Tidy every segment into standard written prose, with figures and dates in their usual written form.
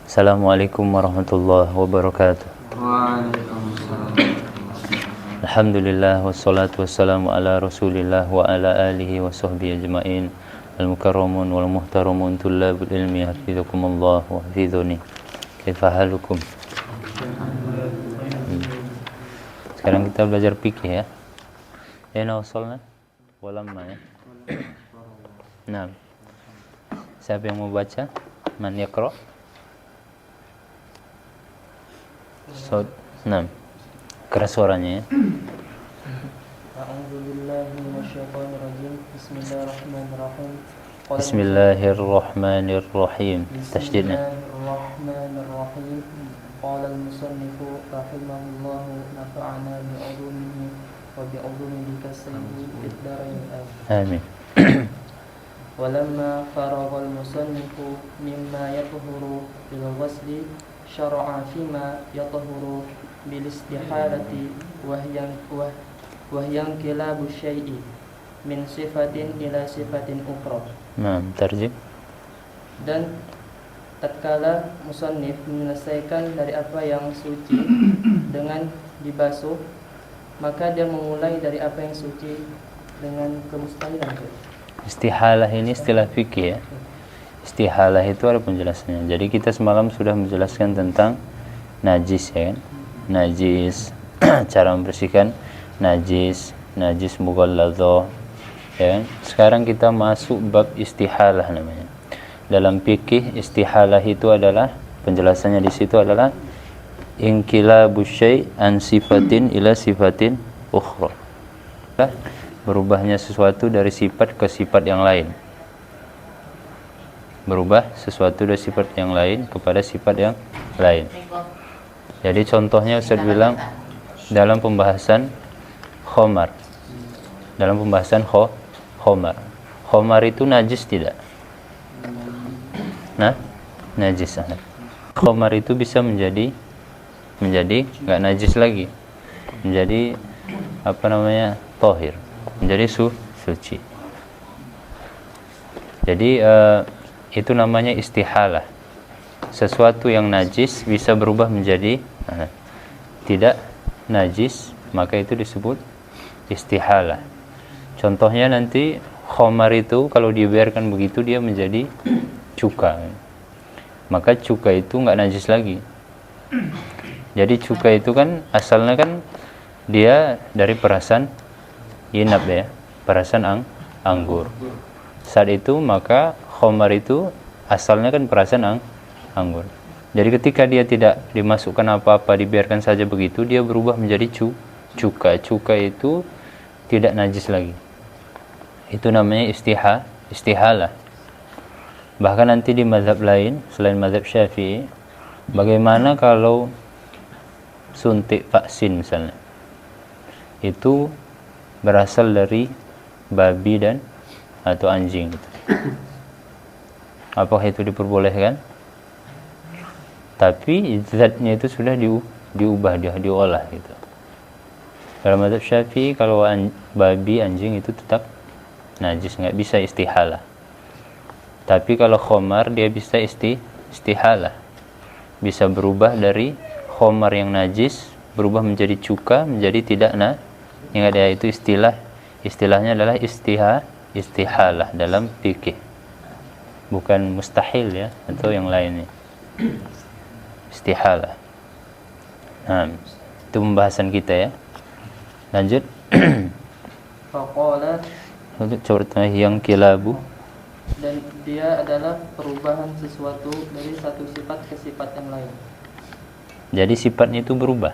Assalamualaikum warahmatullahi wabarakatuh. Waalaikumsalam. Alhamdulillah wassalatu wassalamu ala Rasulillah wa ala alihi wa sahbihi ajmain. Al-mukarramun wal muhtaramun tullabul ilmi hafizakumullah wa hafizuni. Kaifa halukum? Sekarang kita belajar fikih ya. Aina wasalna? Walamma ya. Nah. Siapa yang mau baca? Man yaqra? Nah. Keras suaranya ya. Bismillahirrahmanirrahim. Bismillahirrahmanirrahim. Tasydidnya. Bismillahirrahmanirrahim. Qala al-musannifu rahimahullahu nafa'ana bi'ulumihi wa bi'ulumihi bikasrihi fid dharain Amin. Walamma faragha al-musannifu mimma yathuru bil ghusli syara'a fima yathuru bil istihalati wahyan kilabu syai'i min sifatin ila sifatin ukhra. Nah, tarjim. Dan tatkala musannif menyelesaikan dari apa yang suci dengan dibasuh, maka dia memulai dari apa yang suci dengan kemustahilan. Istihalah ini istilah fikih ya. Istihalah itu ada penjelasannya. Jadi kita semalam sudah menjelaskan tentang najis ya kan? Najis, cara membersihkan najis mughalladhah ya kan? Sekarang kita masuk bab istihalah namanya. Dalam fikih istihalah itu adalah penjelasannya di situ adalah inqilabu syai' an sifatin ila sifatin ukhra. Berubahnya sesuatu dari sifat ke sifat yang lain. Berubah sesuatu dari sifat yang lain kepada sifat yang lain. Jadi contohnya Ustaz bilang dalam pembahasan khomar. Dalam pembahasan khomar. Khomar itu najis tidak? Nah, najis. Khomar itu bisa menjadi enggak najis lagi. Menjadi tahir. Menjadi suci. Jadi itu namanya istihalah. Sesuatu yang najis bisa berubah menjadi tidak najis, maka itu disebut istihalah. Contohnya nanti khomar itu kalau dibiarkan begitu dia menjadi cuka. Maka cuka itu enggak najis lagi. Jadi cuka itu kan asalnya kan dia dari perasan inab ya, perasan anggur. Saat itu maka khomar itu asalnya kan perasan anggur. Jadi ketika dia tidak dimasukkan apa-apa, dibiarkan saja begitu, dia berubah menjadi cuka. Cuka itu tidak najis lagi. Itu namanya istihalah. Bahkan nanti di mazhab lain selain mazhab Syafi'i, bagaimana kalau suntik vaksin misalnya? Itu berasal dari babi dan atau anjing gitu. Apakah itu diperbolehkan? Tapi zatnya itu sudah diubah, diolah gitu. Dalam mazhab Syafi'i kalau babi, anjing itu tetap najis, nggak bisa istihalah. Tapi kalau khomar dia bisa istihalah. Bisa berubah dari khomar yang najis berubah menjadi cuka, menjadi tidak Ingat ya, itu istilahnya adalah istihalah dalam fikih. Bukan mustahil ya, atau yang lainnya. Istihalah. Nah, itu pembahasan kita ya. Lanjut. Faqala, contohnya yang kilabu. dan dia adalah perubahan sesuatu dari satu sifat ke sifat yang lain. Jadi sifatnya itu berubah.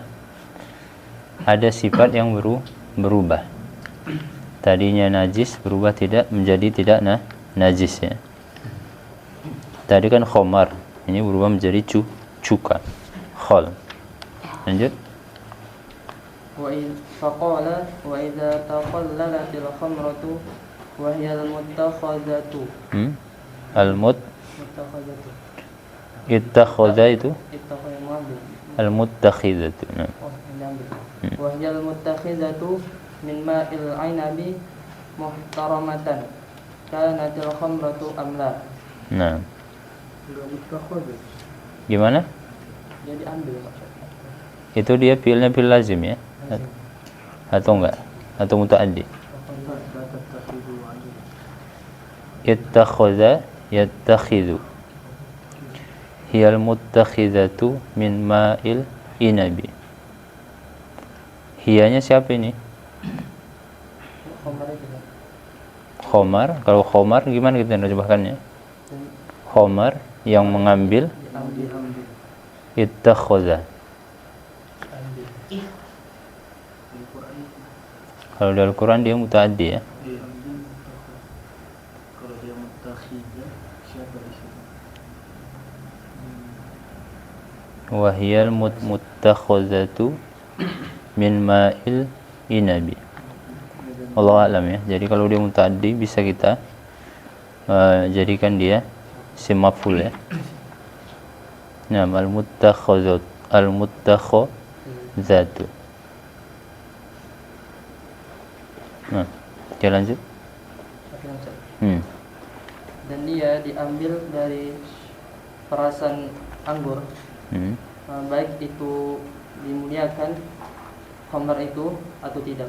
Ada sifat yang berubah. Tadinya najis berubah menjadi tidak najis ya. Tadi kan khomar, ini berubah menjadi cuka. Khol. Lanjut. Faqala wa idza taqallalatil khamratu wa hiya al-muttakhadhatu. Muttakhadhatu. Ittakhadha itu Ittakhadha. al-muttakhidatu. Nah. Wa hiya al-muttakhidhatu min ma'il 'inabi muhtaramatan kanatil khamratu amla. Nah. Gimana? Dia diambil maksudnya. Itu dia fi'ilnya fi'il lazim ya? Atau enggak? Atau muta'addi? Ittakhadha yattakhidhu. Hiyal muttakhidhatu min ma'il inabi. Hiyanya siapa ini? Khomar itu kan. Khomar. Kalau khomar gimana kita nerjemahkannya? Khomar yang mengambil. Diambil. Ittakhadha. Kalau di Al-Quran dia muta'addi ya. Kalau dia mutakhidah, siapa di situ? Wahiyal muttakhadhatu min ma'il inabi. Allah alam ya. Jadi kalau dia muta'addi bisa kita jadikan dia isim maf'ul ya. Nah, al-muttakhadhatu. Nah, kita lanjut. Oke, Ustaz. Dan dia diambil dari perasan anggur, baik itu dimuliakan khamar itu atau tidak.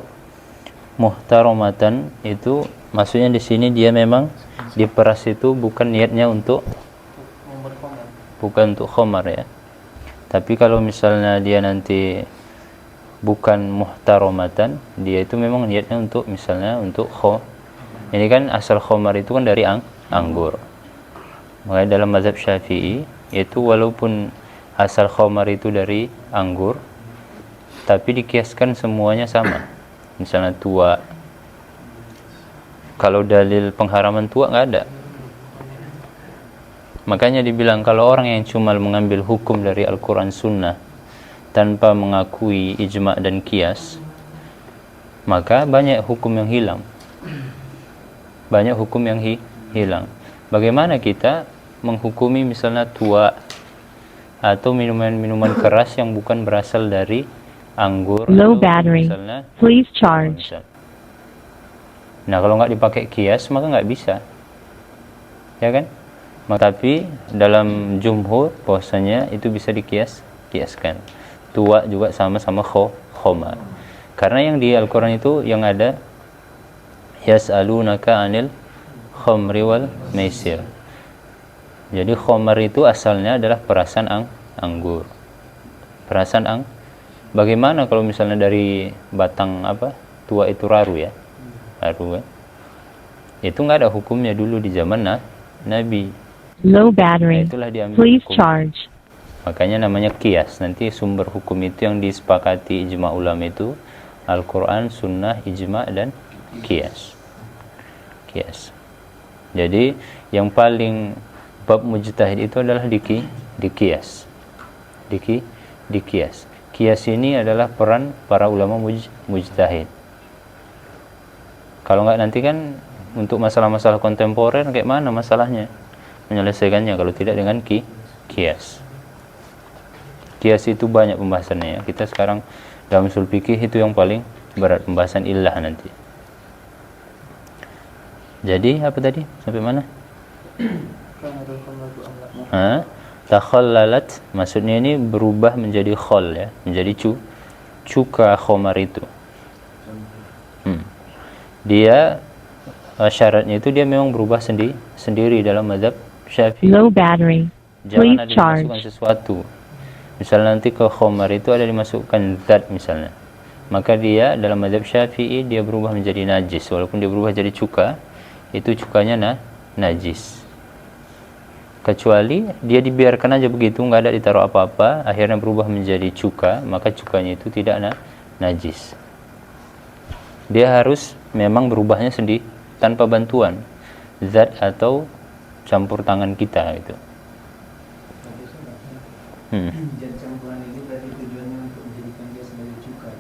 Muhtaramatan itu maksudnya di sini dia memang diperas itu bukan niatnya untuk Membuat khamar. bukan untuk khamar ya. Tapi kalau misalnya dia nanti bukan muhtaramatan, dia itu memang niatnya untuk misalnya untuk ini kan asal khamar itu kan dari anggur. Makanya dalam mazhab Syafi'i itu walaupun asal khamar itu dari anggur, tapi dikiaskan semuanya sama. Misalnya tua. Kalau dalil pengharaman tua nggak ada. Makanya dibilang kalau orang yang cuma mengambil hukum dari Al-Quran Sunnah tanpa mengakui ijma' dan qiyas, maka banyak hukum yang hilang. Banyak hukum yang hilang. Bagaimana kita menghukumi misalnya tua atau minuman-minuman keras yang bukan berasal dari anggur Low atau battery. misalnya Please charge. misal. Nah, kalau nggak dipakai qiyas maka nggak bisa, ya kan? Tapi dalam jumhur bahwasanya itu bisa kiaskan. Tua juga sama-sama khamar. Karena yang di Al-Quran itu yang ada yas'alunaka 'anil khamri wal maisir. Jadi khamar itu asalnya adalah perasan anggur. Perasan bagaimana kalau misalnya dari batang tua itu raru ya? Raru ya. Itu nggak ada hukumnya dulu di zaman Nabi. Low battery. Itulah diambil Please hukum. charge. Makanya namanya qiyas. Nanti sumber hukum itu yang disepakati ijma' ulama itu Al-Quran, Sunnah, ijma' dan qiyas. Qiyas. Jadi yang paling bab mujtahid itu adalah di qiyas. Di qiyas. Qiyas ini adalah peran para ulama mujtahid. Kalau nggak nanti kan untuk masalah-masalah kontemporer kayak mana masalahnya menyelesaikannya kalau tidak dengan qiyas. Qiyas itu banyak pembahasannya ya. Kita sekarang dalam usul fikih itu yang paling berat pembahasan illah nanti. Jadi apa tadi? Sampai mana? Takhallalat maksudnya ini berubah menjadi khol ya, menjadi cuka khamar itu. Dia syaratnya itu dia memang berubah sendiri dalam mazhab Syafi'i. Low battery. Jangan ada Please charge. dimasukkan sesuatu. Misalnya nanti ke khamar itu ada dimasukkan zat misalnya. Maka dia dalam mazhab Syafi'i dia berubah menjadi najis. Walaupun dia berubah jadi cuka, itu cukanya najis. Kecuali dia dibiarkan aja begitu, nggak ada ditaruh apa-apa, akhirnya berubah menjadi cuka, maka cukanya itu tidak najis. Dia harus memang berubahnya sendiri tanpa bantuan zat atau campur tangan kita gitu. Zat campuran ini berarti tujuannya untuk menjadikan dia sebagai cuka,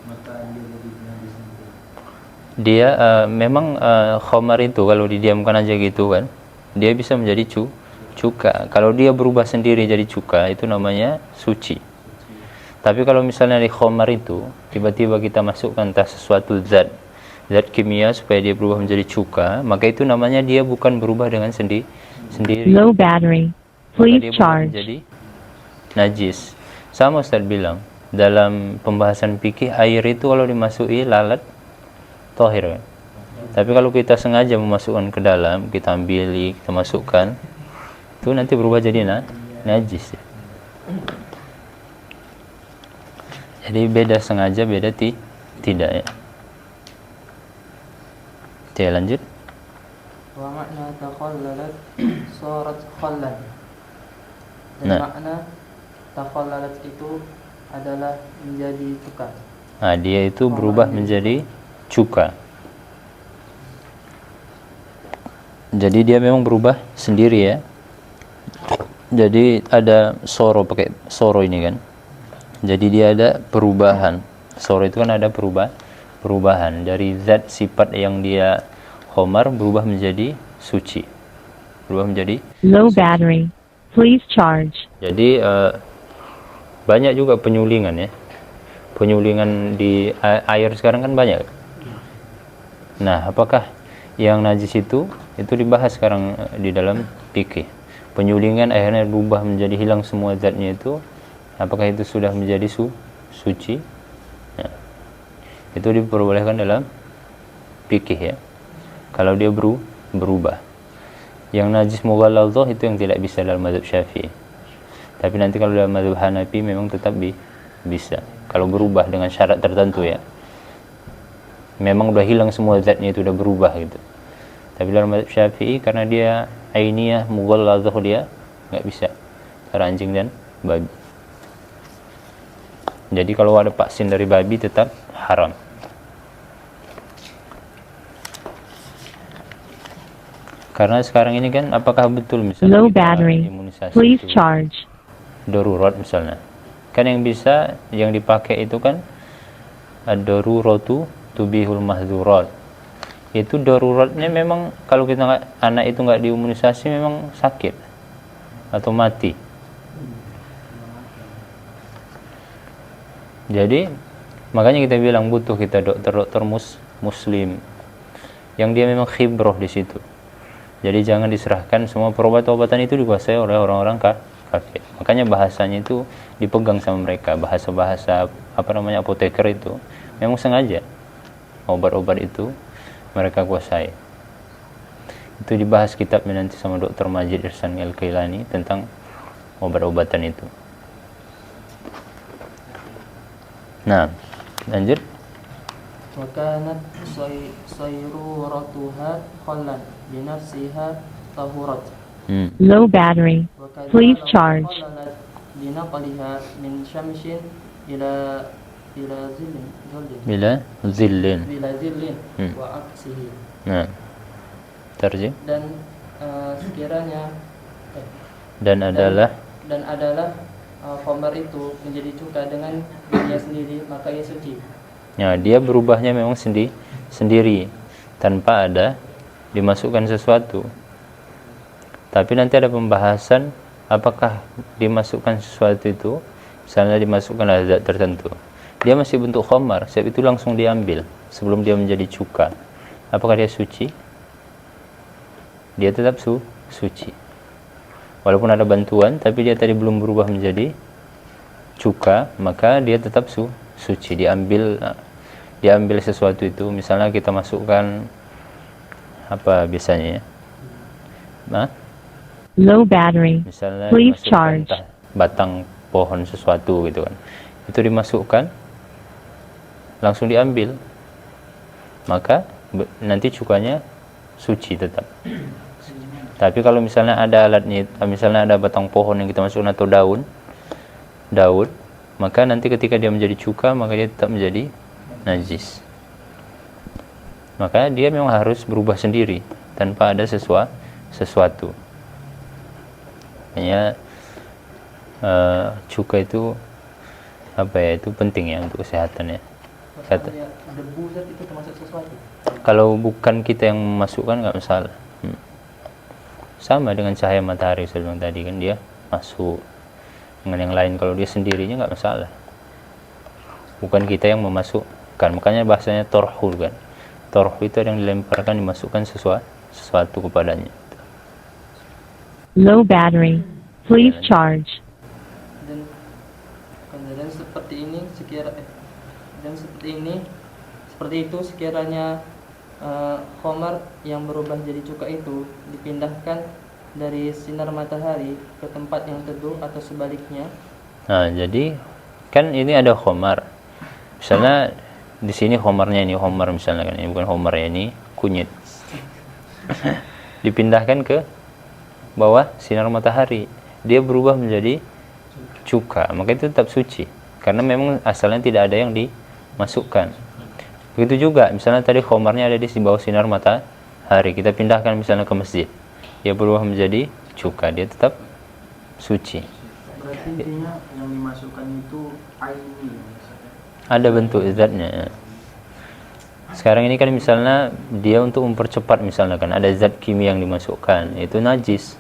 maka dia jadi najis sendiri. Dia memang khamar itu kalau didiamkan aja gitu kan, dia bisa menjadi cuka. Kalau dia berubah sendiri jadi cuka itu namanya suci. Tapi kalau misalnya di khamar itu tiba-tiba kita masukkan entah sesuatu zat kimia supaya dia berubah menjadi cuka, maka itu namanya dia bukan berubah dengan sendiri. Low battery. Maka Please dia berubah charge. menjadi najis. Sama Ustaz bilang, dalam pembahasan fikih air itu kalau dimasuki lalat tahir kan? Tapi kalau kita sengaja memasukkan ke dalam, kita ambil, kita masukkan, itu nanti berubah jadi najis ya. Jadi beda sengaja, beda tidak ya. Oke, lanjut. Wa makna takhallalat sarat khallan. Dan Nah. makna takhallalat itu adalah menjadi cuka. Nah, dia itu berubah menjadi cuka. Jadi dia memang berubah sendiri ya. Jadi ada soro, pakai soro ini kan. Jadi dia ada perubahan. Soro itu kan ada perubahan dari zat sifat yang dia khamar berubah menjadi suci. Berubah menjadi Low battery. Please charge. Jadi banyak juga penyulingan ya. Penyulingan di air sekarang kan banyak. Nah, apakah yang najis itu dibahas sekarang di dalam fikih. Penyulingan akhirnya berubah menjadi hilang semua zatnya itu. Apakah itu sudah menjadi suci? Nah, itu diperbolehkan dalam fikih ya. Kalau dia berubah. Yang najis mughalladhah itu yang tidak bisa dalam mazhab Syafi'i. Tapi nanti kalau dalam mazhab Hanafi memang tetap bisa. Kalau berubah dengan syarat tertentu ya. Memang udah hilang semua zatnya itu udah berubah gitu. Tapi dalam mazhab Syafi'i karena dia ainiyah mughalladhah dia nggak bisa. Karena anjing dan babi. Jadi kalau ada vaksin dari babi tetap haram. Karena sekarang ini kan apakah betul misalnya Low kita battery. imunisasi Please itu charge. darurat misalnya. Kan yang bisa yang dipakai itu kan ad-daruratu tubihul mahzurat. Itu daruratnya memang kalau kita anak itu nggak diimunisasi memang sakit atau mati. Jadi makanya kita bilang butuh kita dokter muslim yang dia memang khibrah di situ. Jadi jangan diserahkan semua perobat-obatan itu dikuasai oleh orang-orang kafir. Makanya bahasanya itu dipegang sama mereka. Bahasa-bahasa apoteker itu memang sengaja obat-obat itu mereka kuasai. Itu dibahas kitabnya nanti sama Dr. Majid Irsan Al-Kailani tentang obat-obatan itu. Nah, lanjut. Wa kanat sayruratuha khallan binafsiha tahurat. Low battery. Please charge. Linaqliha min syamsin ila zillin Bila zillin. wa aksihi. Nah, terjem. Dan sekiranya Dan adalah khamar itu menjadi cuka dengan dirinya sendiri, maka ia suci. Ya, dia berubahnya memang sendiri tanpa ada dimasukkan sesuatu. Tapi nanti ada pembahasan apakah dimasukkan sesuatu itu, misalnya dimasukkan zat tertentu. Dia masih bentuk khamar, sebab itu langsung diambil sebelum dia menjadi cuka. Apakah dia suci? Dia tetap suci. Walaupun ada bantuan, tapi dia tadi belum berubah menjadi cuka, maka dia tetap suci. Diambil sesuatu itu, misalnya kita masukkan apa biasanya ya? Low battery. Misalnya Please dimasukkan charge. batang pohon sesuatu gitu kan. Itu dimasukkan, langsung diambil. Maka nanti cukanya suci tetap. Tapi kalau misalnya ada alatnya, misalnya ada batang pohon yang kita masukkan atau daun, maka nanti ketika dia menjadi cuka, maka dia tetap menjadi najis. Maka dia memang harus berubah sendiri tanpa ada sesuatu. Hanya cuka itu itu penting ya untuk kesehatan ya. Debu itu termasuk sesuatu. Kalau bukan kita yang memasukkan nggak masalah. Sama dengan cahaya matahari saya bilang tadi kan, dia masuk dengan yang lain. Kalau dia sendirinya nggak masalah. Bukan kita yang memasukkan. Makanya bahasanya torhul kan. Torhul itu yang dilemparkan, dimasukkan sesuatu kepadanya. Low battery. Please charge. dan seperti itu sekiranya khamar yang berubah jadi cuka itu dipindahkan dari sinar matahari ke tempat yang teduh atau sebaliknya. Nah, jadi kan ini ada khamar. Misalnya di sini khamarnya ini khamar misalnya kan, ini bukan khamar ya, ini kunyit. Dipindahkan ke bawah sinar matahari, dia berubah menjadi cuka, maka itu tetap suci karena memang asalnya tidak ada yang dimasukkan. Begitu juga misalnya tadi khamarnya ada di bawah sinar matahari, kita pindahkan misalnya ke masjid, dia berubah menjadi cuka, dia tetap suci. Berarti intinya yang dimasukkan itu aini, Ada bentuk zatnya. Sekarang ini kan misalnya dia untuk mempercepat misalnya kan ada zat kimia yang dimasukkan, itu najis.